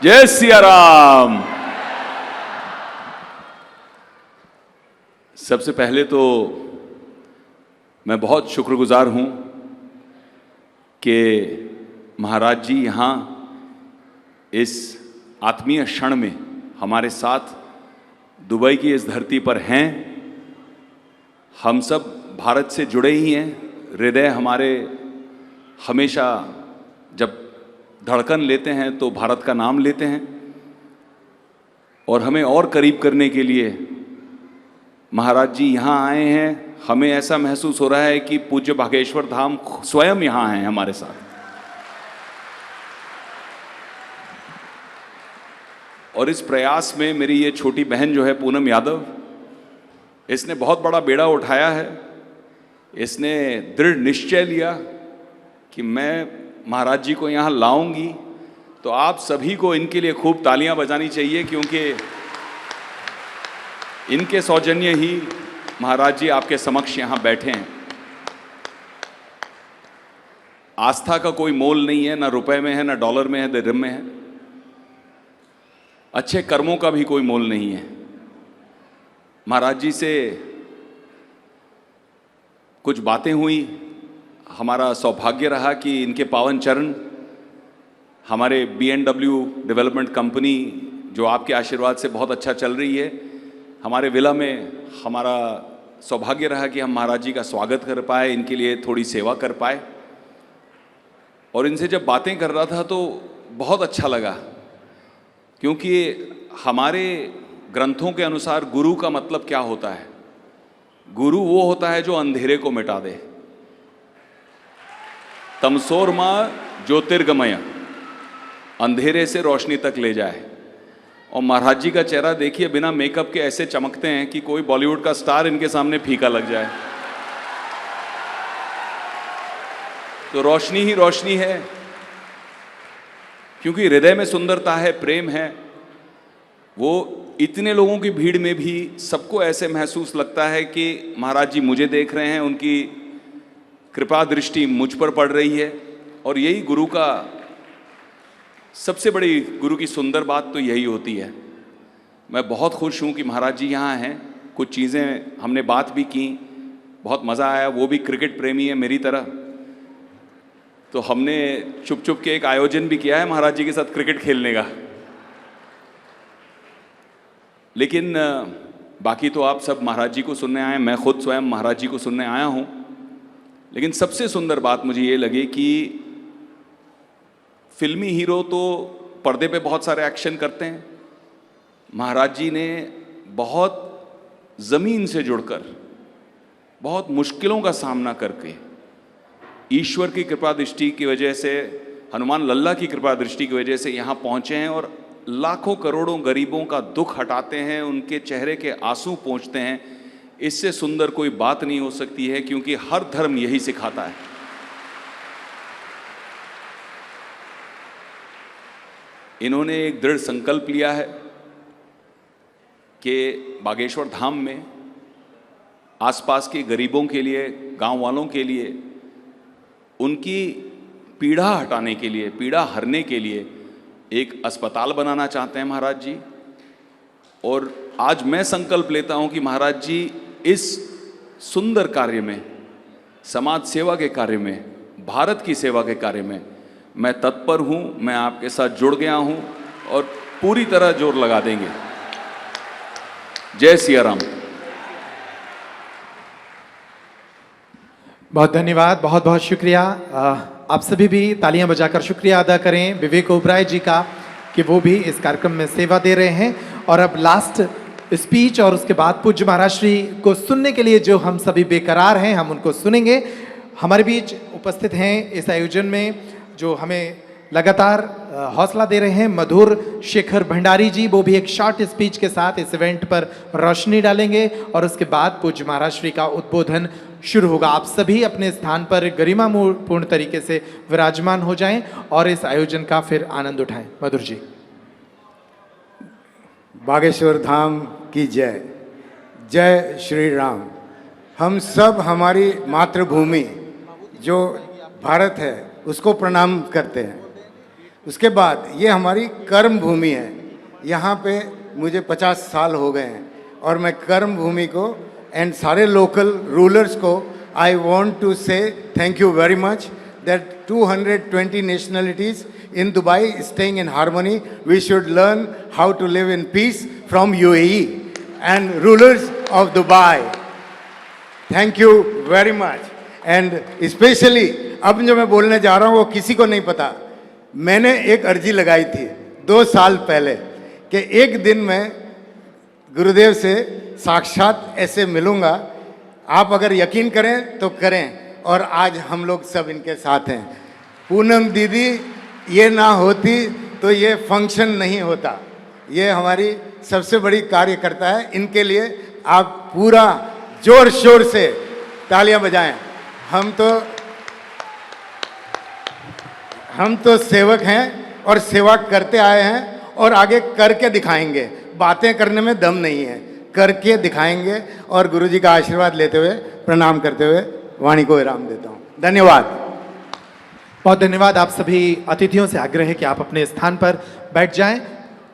जय सिया राम। सबसे पहले तो मैं बहुत शुक्रगुजार हूं कि महाराज जी यहां इस आत्मीय क्षण में हमारे साथ दुबई की इस धरती पर हैं। हम सब भारत से जुड़े ही हैं। हृदय हमारे हमेशा जब धड़कन लेते हैं तो भारत का नाम लेते हैं, और हमें और करीब करने के लिए महाराज जी यहाँ आए हैं। हमें ऐसा महसूस हो रहा है कि पूज्य बागेश्वर धाम स्वयं यहाँ हैं हमारे साथ। और इस प्रयास में मेरी ये छोटी बहन जो है पूनम यादव, इसने बहुत बड़ा बेड़ा उठाया है। इसने दृढ़ निश्चय लिया कि मैं महाराज जी को यहाँ लाऊंगी। तो आप सभी को इनके लिए खूब तालियां बजानी चाहिए, क्योंकि इनके सौजन्य ही महाराज जी आपके समक्ष यहाँ बैठे हैं। आस्था का कोई मोल नहीं है, ना रुपए में है, ना डॉलर में है, ना दिरहम में है। अच्छे कर्मों का भी कोई मोल नहीं है। महाराज जी से कुछ बातें हुई, हमारा सौभाग्य रहा कि इनके पावन चरण, हमारे BMW डेवलपमेंट कंपनी जो आपके आशीर्वाद से बहुत अच्छा चल रही है, हमारे विला में हमारा सौभाग्य रहा कि हम महाराज जी का स्वागत कर पाए, इनके लिए थोड़ी सेवा कर पाए। और इनसे जब बातें कर रहा था तो बहुत अच्छा लगा, क्योंकि हमारे ग्रंथों के अनुसार गुरु का मतलब क्या होता है? गुरु वो होता है जो अंधेरे को मिटा दे। तमसोरमा ज्योतिर्गमय, अंधेरे से रोशनी तक ले जाए। और महाराज जी का चेहरा देखिए, बिना मेकअप के ऐसे चमकते हैं कि कोई बॉलीवुड का स्टार इनके सामने फीका लग जाए। तो रोशनी ही रोशनी है, क्योंकि हृदय में सुंदरता है, प्रेम है। वो इतने लोगों की भीड़ में भी सबको ऐसे महसूस लगता है कि महाराज जी मुझे देख रहे हैं, उनकी कृपा दृष्टि मुझ पर पड़ रही है। और यही गुरु का सबसे बड़ी, गुरु की सुंदर बात तो यही होती है। मैं बहुत खुश हूँ कि महाराज जी यहाँ हैं। कुछ चीज़ें हमने बात भी की, बहुत मज़ा आया। वो भी क्रिकेट प्रेमी है मेरी तरह, तो हमने चुप चुप के एक आयोजन भी किया है महाराज जी के साथ क्रिकेट खेलने का। लेकिन बाकी तो आप सब महाराज जी को सुनने आए, मैं खुद स्वयं महाराज जी को सुनने आया हूँ। लेकिन सबसे सुंदर बात मुझे ये लगी कि फिल्मी हीरो तो पर्दे पे बहुत सारे एक्शन करते हैं। महाराज जी ने बहुत ज़मीन से जुड़कर, बहुत मुश्किलों का सामना करके, ईश्वर की कृपा दृष्टि की वजह से, हनुमान लल्ला की कृपा दृष्टि की वजह से यहाँ पहुँचे हैं और लाखों करोड़ों गरीबों का दुख हटाते हैं, उनके चेहरे के आंसू पोंछते हैं। इससे सुंदर कोई बात नहीं हो सकती है, क्योंकि हर धर्म यही सिखाता है। इन्होंने एक दृढ़ संकल्प लिया है कि बागेश्वर धाम में आसपास के गरीबों के लिए, गांव वालों के लिए, उनकी पीड़ा हटाने के लिए, पीड़ा हरने के लिए एक अस्पताल बनाना चाहते हैं महाराज जी। और आज मैं संकल्प लेता हूं कि महाराज जी इस सुंदर कार्य में, समाज सेवा के कार्य में, भारत की सेवा के कार्य में मैं तत्पर हूं। मैं आपके साथ जुड़ गया हूं और पूरी तरह जोर लगा देंगे। जय सिया राम। बहुत धन्यवाद, बहुत बहुत शुक्रिया। आप सभी भी तालियां बजाकर शुक्रिया अदा करें विवेक ओबराय जी का कि वो भी इस कार्यक्रम में सेवा दे रहे हैं। और अब लास्ट स्पीच और उसके बाद पूज्य महाराज श्री को सुनने के लिए जो हम सभी बेकरार हैं, हम उनको सुनेंगे। हमारे बीच उपस्थित हैं इस आयोजन में जो हमें लगातार हौसला दे रहे हैं, मधुर शेखर भंडारी जी। वो भी एक शॉर्ट स्पीच के साथ इस इवेंट पर रोशनी डालेंगे और उसके बाद पूज्य महाराज श्री का उद्बोधन शुरू होगा। आप सभी अपने स्थान पर गरिमापूर्ण तरीके से विराजमान हो जाएं और इस आयोजन का फिर आनंद उठाएं। मधुर जी। बागेश्वर धाम की जय। जय श्री राम। हम सब हमारी मातृभूमि जो भारत है उसको प्रणाम करते हैं। उसके बाद ये हमारी कर्म भूमि है। यहाँ पे मुझे 50 साल हो गए हैं और मैं कर्म भूमि को एंड सारे लोकल रूलर्स को आई वांट टू से thank you very much that 220 nationalities in Dubai staying in harmony. We should learn how to live in peace from UAE and rulers of Dubai. Thank you very much. And especially अब जो मैं बोलने जा रहा हूँ वो किसी को नहीं पता। मैंने एक अर्जी लगाई थी 2 साल पहले कि एक दिन मैं गुरुदेव से साक्षात ऐसे मिलूंगा, आप अगर यकीन करें तो करें, और आज हम लोग सब इनके साथ हैं। पूनम दीदी ये ना होती तो ये फंक्शन नहीं होता। ये हमारी सबसे बड़ी कार्यकर्ता है। इनके लिए आप पूरा जोर शोर से तालियां बजाएं। हम तो सेवक हैं और सेवा करते आए हैं और आगे करके दिखाएंगे। बातें करने में दम नहीं है, करके दिखाएंगे। और गुरुजी का आशीर्वाद लेते हुए प्रणाम करते हुए वाणी को विराम देता हूँ। धन्यवाद। बहुत धन्यवाद। आप सभी अतिथियों से आग्रह है कि आप अपने स्थान पर बैठ जाएं।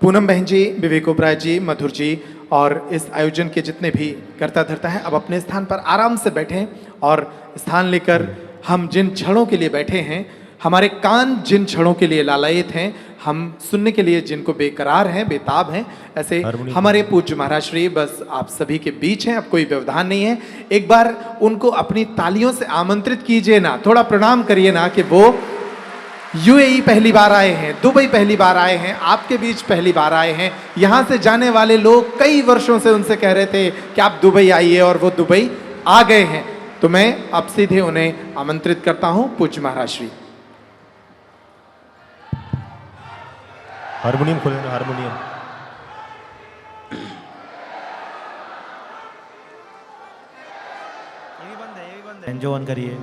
पूनम बहन जी, विवेक ओबराय जी, मधुर जी और इस आयोजन के जितने भी कर्ता धर्ता हैं, अब अपने स्थान पर आराम से बैठें और स्थान लेकर हम जिन क्षणों के लिए बैठे हैं, हमारे कान जिन क्षणों के लिए लालायित हैं, हम सुनने के लिए जिनको बेकरार हैं, बेताब हैं, ऐसे हमारे पूज्य महाराज श्री बस आप सभी के बीच हैं। अब कोई व्यवधान नहीं है। एक बार उनको अपनी तालियों से आमंत्रित कीजिए ना, थोड़ा प्रणाम करिए ना कि वो यूएई पहली बार आए हैं, दुबई पहली बार आए हैं, आपके बीच पहली बार आए हैं। यहाँ से जाने वाले लोग कई वर्षों से उनसे कह रहे थे कि आप दुबई आइए और वो दुबई आ गए हैं। तो मैं अब सीधे उन्हें आमंत्रित करता हूँ। पूज्य महाराज श्री हारमोनियम खोले ना, हारमोनियम। ये भी बंद है, ये भी बंद है। एंजो ऑन करिए।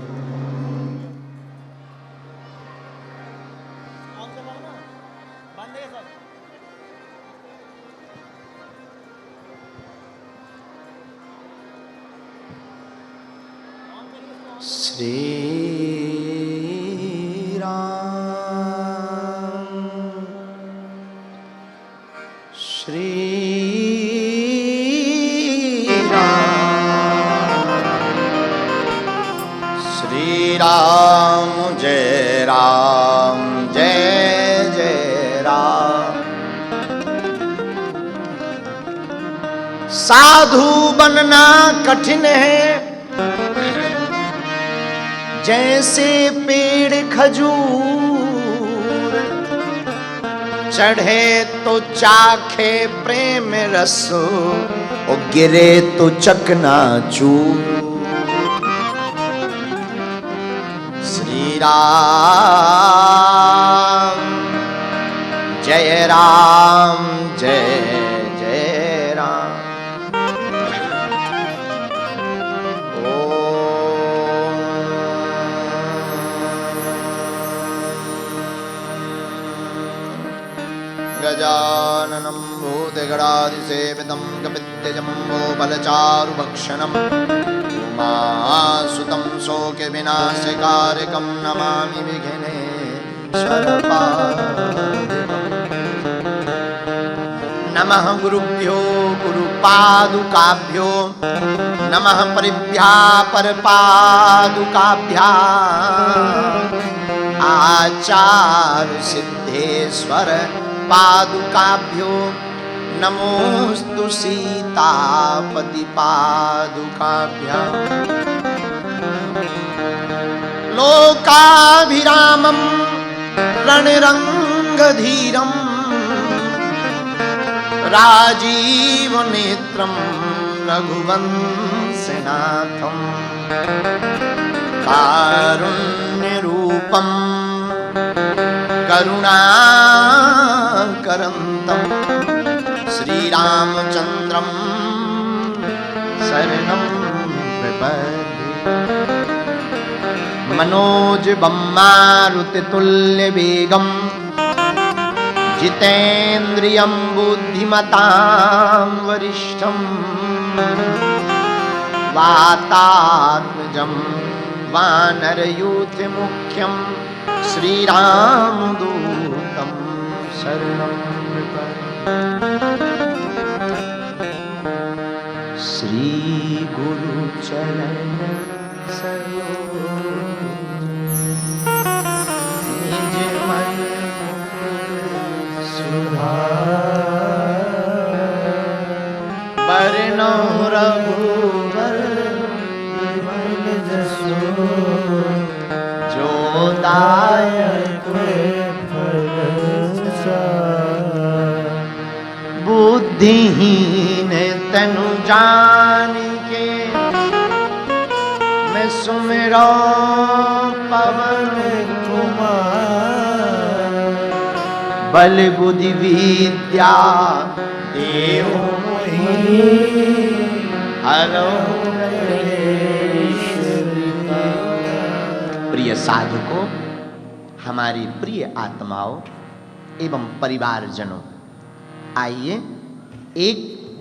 श्री राम श्री राम जय जय राम। साधु बनना कठिन है, जैसे पेड़ खजूर, चढ़े तो चाखे प्रेम रस, और गिरे तो चकनाचूर। श्री राम जय जय राम। गजाननं भूतगणाधिसेवितं कपित्थजम्बो बलचारुभक्षणम् उमासुतं शोकविनाशकारकं नमामि विघ्नेश्वरपादुकम्। नमः गुरुभ्यो गुरुपादुकाभ्यो, नमः परिभ्या परपादुकाभ्याम्। आचार्य सिद्धेश्वर पादुकाभ्यो, नमोस्तु सीतापति पादुकाभ्याम्। लोकाभिरामं रणरङ्गधीरं, राजीवनेत्रं रघुवंशनाथं। कारुण्यरूपं करुणाकरन्तं, श्रीरामचन्द्रं शरणं प्रपद्ये। मनोजवं मारुततुल्यवेगं, जितेन्द्रियं बुद्धिमतां वरिष्ठं। वातात्मजं वानरयूथमुख्यं, श्रीरामदूतं शरणं श्रीगुरुचरण सरोज निज मन बरनौ रघुवर विमल जसो जो दायक बुद्धिहीन तनु जानिके मैं सुमिरो पवन कुमार बल बुद्धि विद्या देव हरो। प्रिय साधकों, हमारी प्रिय आत्माओं एवं परिवारजनों, आइए एक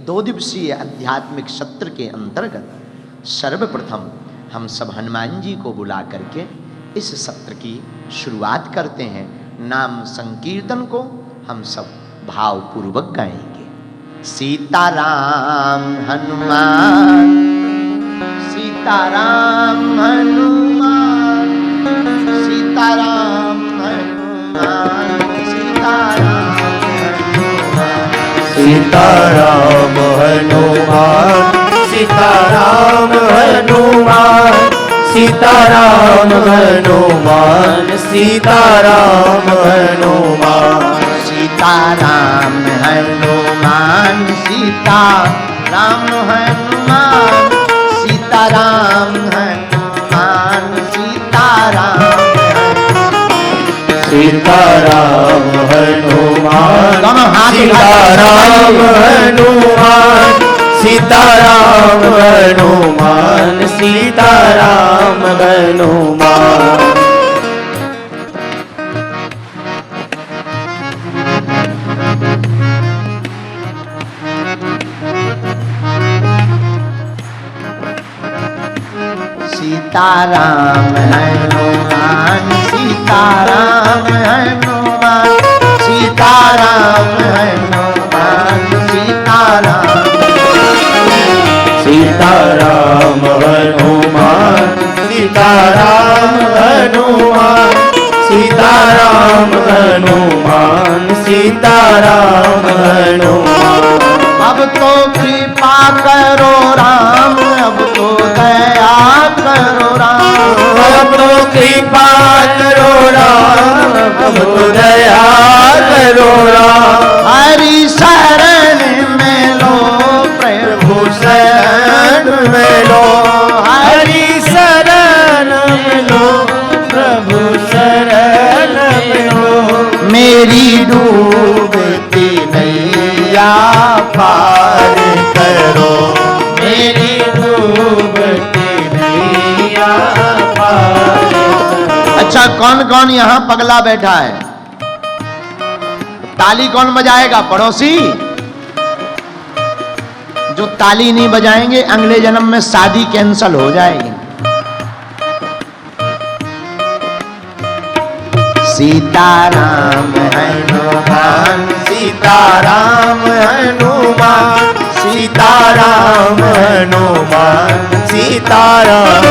2 दिवसीय आध्यात्मिक सत्र के अंतर्गत सर्वप्रथम हम सब हनुमान जी को बुला करके इस सत्र की शुरुआत करते हैं। नाम संकीर्तन को हम सब भावपूर्वक गाएंगे। सीताराम हनुमान, सीताराम हनुमान, सीताराम हनुमान, सीताराम हनुमान, सीताराम हनुमान, सीताराम हनुमान, सीताराम हनुमान, सीताराम हनुमान, सीताराम हनुमान, सीताराम हनुमान, सीताराम सीताराम हनुमान, दोनों हाथ सीताराम हनुमान, सीताराम हनुमान, सीताराम हनुमान। सीताराम हनुमान, सीताराम हनुमान, सीताराम हनुमान, सीताराम सीताराम हनुमान, सीताराम हनुमान, सीताराम हनुमान, सीताराम हनुमान। अब तो कृपा करो राम, अब तो दया करो राम, अब तो कृपा करो राम, अब तो दया करो राम। हरि शरण में लो प्रभु शरण में लो, हरि शरण में लो प्रभु शरण में लो। मेरी डूबती नैया पार करो, मेरी डूबती नैया पार करो। अच्छा, कौन कौन यहाँ पगला बैठा है? ताली कौन बजाएगा? पड़ोसी। जो ताली नहीं बजाएंगे अगले जन्म में शादी कैंसल हो जाएगी। सीताराम हनुमान, सीताराम हनुमान, सीताराम हनुमान, सीताराम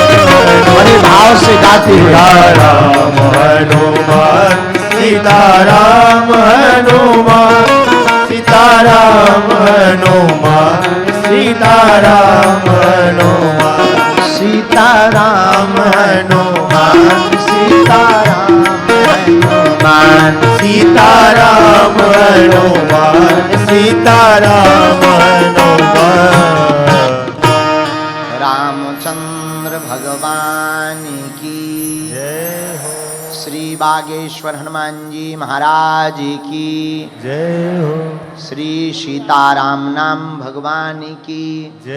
बड़े भाव से गाते हुए। सीताराम हनुमान, सीताराम हनुमान, सीताराम हनुमान, सीताराम हनुमान, सीताराम हनुमान, सीताराम हनुमान, सीताराम हनुमान, सीताराम हनुमान। रामचंद्र भगवान की जय हो, श्री बागेश्वर हनुमान जी महाराज की जय हो, श्री सीताराम नाम भगवान की जय।